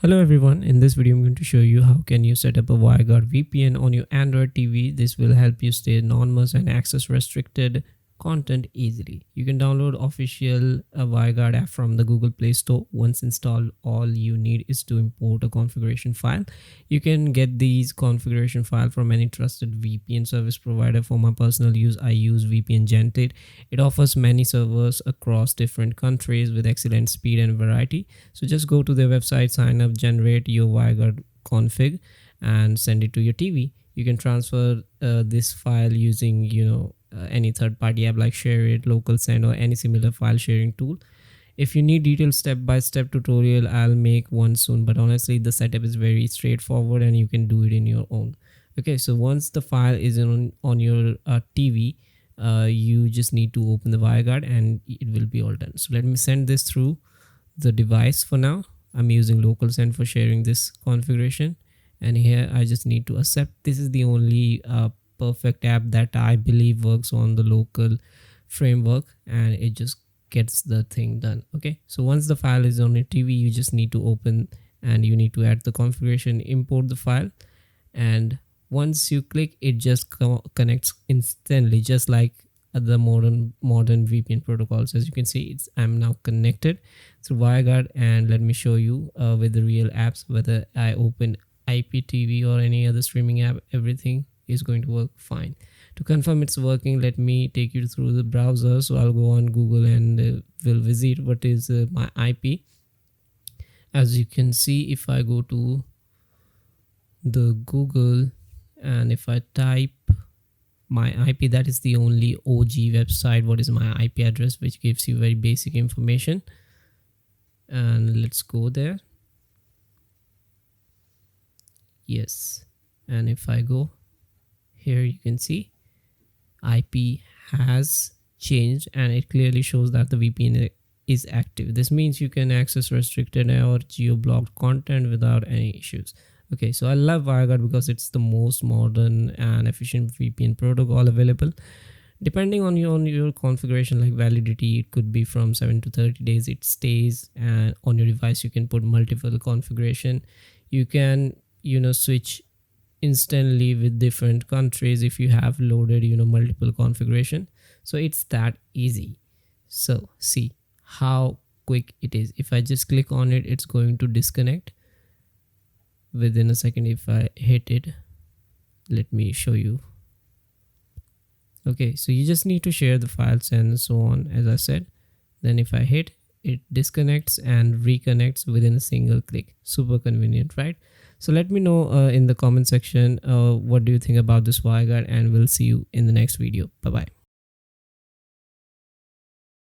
Hello everyone, in this video I'm going to show you how can you set up a WireGuard VPN on your Android TV. This will help you stay anonymous and access restricted content easily. You can download official WireGuard app from the Google Play Store. Once installed, all you need is to import a configuration file. You can get these configuration file from any trusted VPN service provider. For my personal use, I use VPN Gentate. It offers many servers across different countries with excellent speed and variety. So just go to their website, sign up, generate your WireGuard config and send it to your TV. You can transfer this file using any third-party app like ShareIt, Local Send, or any similar file sharing tool. If you need detailed step-by-step tutorial, I'll make one soon, but honestly the setup is very straightforward and you can do it in your own. Okay, so once the file is on your TV, you just need to open the WireGuard and it will be all done. So let me send this through the device. For now I'm using Local Send for sharing this configuration, and here I just need to accept. This is the only perfect app that I believe works on the local framework, and it just gets the thing done. Okay, so once the file is on your TV, you just need to open and you need to add the configuration, import the file, and once you click, it just connects instantly, just like the modern VPN protocols. As you can see, I'm now connected through WireGuard, and let me show you with the real apps, whether I open IPTV or any other streaming app, everything is going to work fine. To confirm it's working, let me take you through the browser. So I'll go on Google and will visit what is my IP. As you can see, if I go to the Google and if I type my IP, that is the only OG website, what is my IP address, which gives you very basic information. And let's go there. Yes, and if I go here, you can see IP has changed and it clearly shows that the VPN is active. This means you can access restricted or geo-blocked content without any issues. Okay, so I love WireGuard because it's the most modern and efficient VPN protocol available. Depending on your configuration, like validity, it could be from 7 to 30 days it stays, and on your device you can put multiple configuration. You can switch instantly with different countries if you have loaded multiple configuration. So it's that easy. So see how quick it is. If I just click on it, it's going to disconnect within a second. If I hit it, let me show you. Okay, so you just need to share the files and so on, as I said. Then if I hit, it disconnects and reconnects within a single click. Super convenient, right? So let me know in the comment section what do you think about this WireGuard, and we'll see you in the next video. Bye bye.